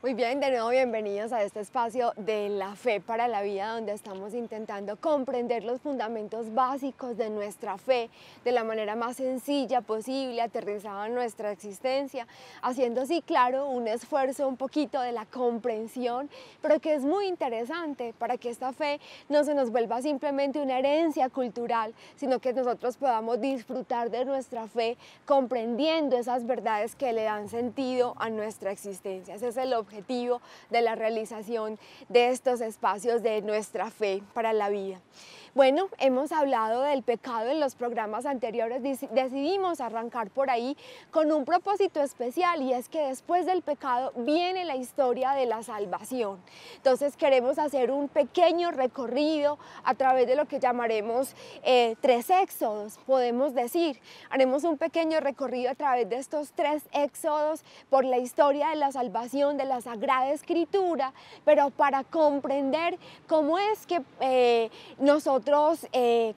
Muy bien, de nuevo bienvenidos a este espacio de la fe para la vida, donde estamos intentando comprender los fundamentos básicos de nuestra fe de la manera más sencilla posible, aterrizada en nuestra existencia, haciendo así, claro, un esfuerzo un poquito de la comprensión, pero que es muy interesante para que esta fe no se nos vuelva simplemente una herencia cultural, sino que nosotros podamos disfrutar de nuestra fe comprendiendo esas verdades que le dan sentido a nuestra existencia. Ese es el objetivo de la realización de estos espacios de nuestra fe para la vida. Bueno, hemos hablado del pecado en los programas anteriores, decidimos arrancar por ahí con un propósito especial, y es que después del pecado viene la historia de la salvación. Entonces queremos hacer un pequeño recorrido a través de lo que llamaremos 3 éxodos, podemos decir. Haremos un pequeño recorrido a través de estos 3 éxodos por la historia de la salvación de la Sagrada Escritura, pero para comprender cómo es que nosotros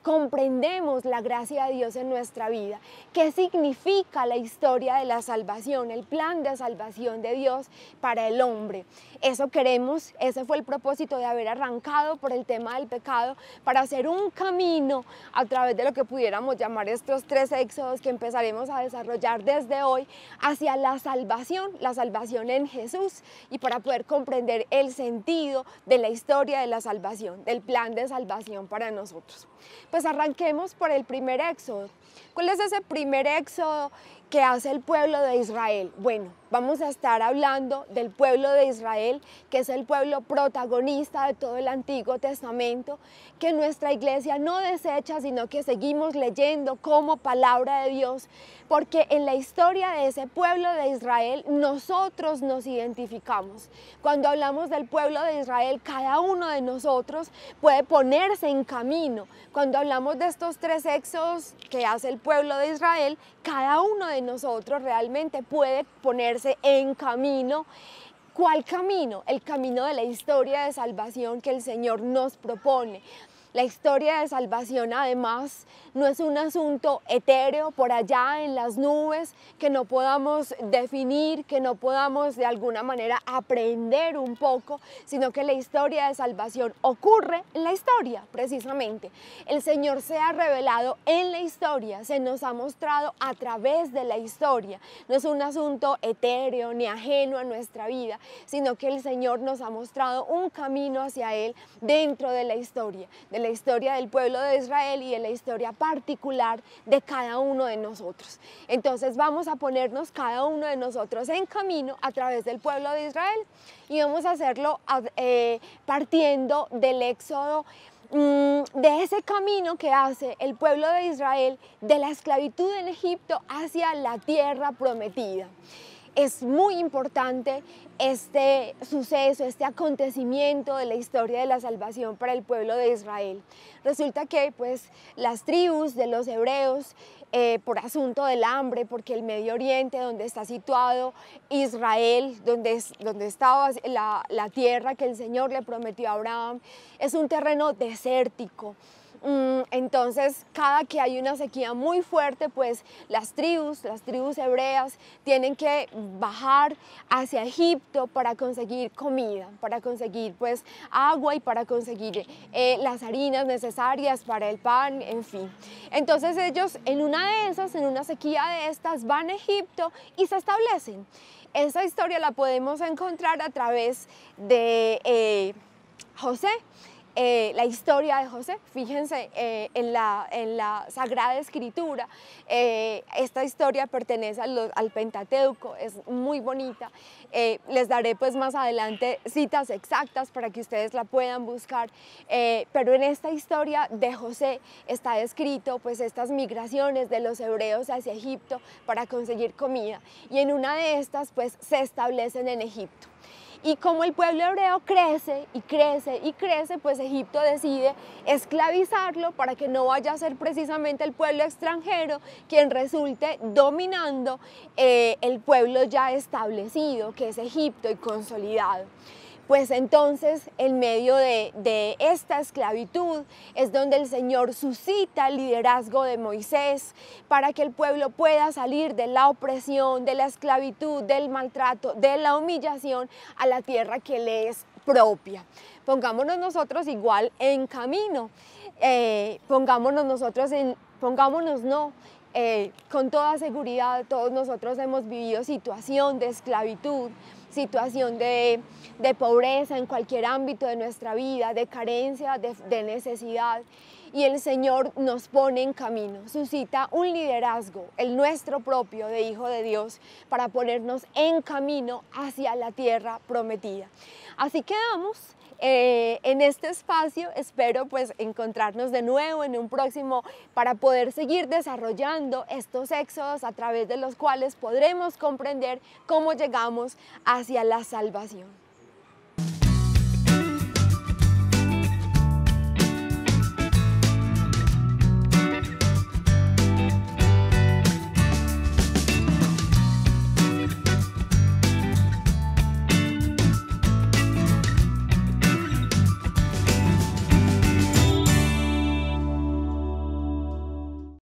comprendemos la gracia de Dios en nuestra vida, qué significa la historia de la salvación, el plan de salvación de Dios para el hombre. Eso queremos, ese fue el propósito de haber arrancado por el tema del pecado, para hacer un camino a través de lo que pudiéramos llamar estos 3 éxodos que empezaremos a desarrollar desde hoy hacia la salvación en Jesús, y para poder comprender el sentido de la historia de la salvación, del plan de salvación para nosotros. Pues arranquemos por el primer éxodo. ¿Cuál es ese primer éxodo que hace el pueblo de Israel? Bueno, vamos a estar hablando del pueblo de Israel, que es el pueblo protagonista de todo el Antiguo Testamento, que nuestra iglesia no desecha, sino que seguimos leyendo como palabra de Dios, porque en la historia de ese pueblo de Israel nosotros nos identificamos. Cuando hablamos del pueblo de Israel, cada uno de nosotros puede ponerse en camino. Cuando hablamos de estos 3 éxodos que hace el pueblo de Israel, cada uno de nosotros realmente puede ponerse en camino. ¿Cuál camino? El camino de la historia de salvación que el Señor nos propone. La historia de salvación, además, no es un asunto etéreo por allá en las nubes que no podamos definir, que no podamos de alguna manera aprender un poco, sino que la historia de salvación ocurre en la historia, precisamente. El Señor se ha revelado en la historia, se nos ha mostrado a través de la historia. No es un asunto etéreo ni ajeno a nuestra vida, sino que el Señor nos ha mostrado un camino hacia Él dentro de la historia del pueblo de Israel y de la historia particular de cada uno de nosotros. Entonces vamos a ponernos cada uno de nosotros en camino a través del pueblo de Israel, y vamos a hacerlo partiendo del éxodo, de ese camino que hace el pueblo de Israel de la esclavitud en Egipto hacia la tierra prometida. Es muy importante este suceso, este acontecimiento de la historia de la salvación para el pueblo de Israel. Resulta que pues las tribus de los hebreos, por asunto del hambre, porque el Medio Oriente, donde está situado Israel, donde estaba la tierra que el Señor le prometió a Abraham, es un terreno desértico. Entonces, cada que hay una sequía muy fuerte, pues las tribus hebreas tienen que bajar hacia Egipto para conseguir comida, para conseguir pues agua y para conseguir las harinas necesarias para el pan, en fin. Entonces ellos en una sequía de estas, van a Egipto y se establecen. Esa historia la podemos encontrar a través de José. La historia de José, fíjense en la Sagrada Escritura, esta historia pertenece al Pentateuco, es muy bonita. Les daré pues más adelante citas exactas para que ustedes la puedan buscar, pero en esta historia de José está descrito pues estas migraciones de los hebreos hacia Egipto para conseguir comida, y en una de estas pues se establecen en Egipto. Y como el pueblo hebreo crece y crece y crece, pues Egipto decide esclavizarlo para que no vaya a ser precisamente el pueblo extranjero quien resulte dominando el pueblo ya establecido, que es Egipto y consolidado. pues entonces en medio de esta esclavitud es donde el Señor suscita el liderazgo de Moisés para que el pueblo pueda salir de la opresión, de la esclavitud, del maltrato, de la humillación a la tierra que le es propia. Pongámonos nosotros igual en camino, con toda seguridad todos nosotros hemos vivido situación de esclavitud, situación de pobreza en cualquier ámbito de nuestra vida, de carencia, de necesidad. Y el Señor nos pone en camino, suscita un liderazgo, el nuestro propio de Hijo de Dios, para ponernos en camino hacia la tierra prometida. Así quedamos en este espacio. Espero pues encontrarnos de nuevo en un próximo para poder seguir desarrollando estos éxodos a través de los cuales podremos comprender cómo llegamos hacia la salvación.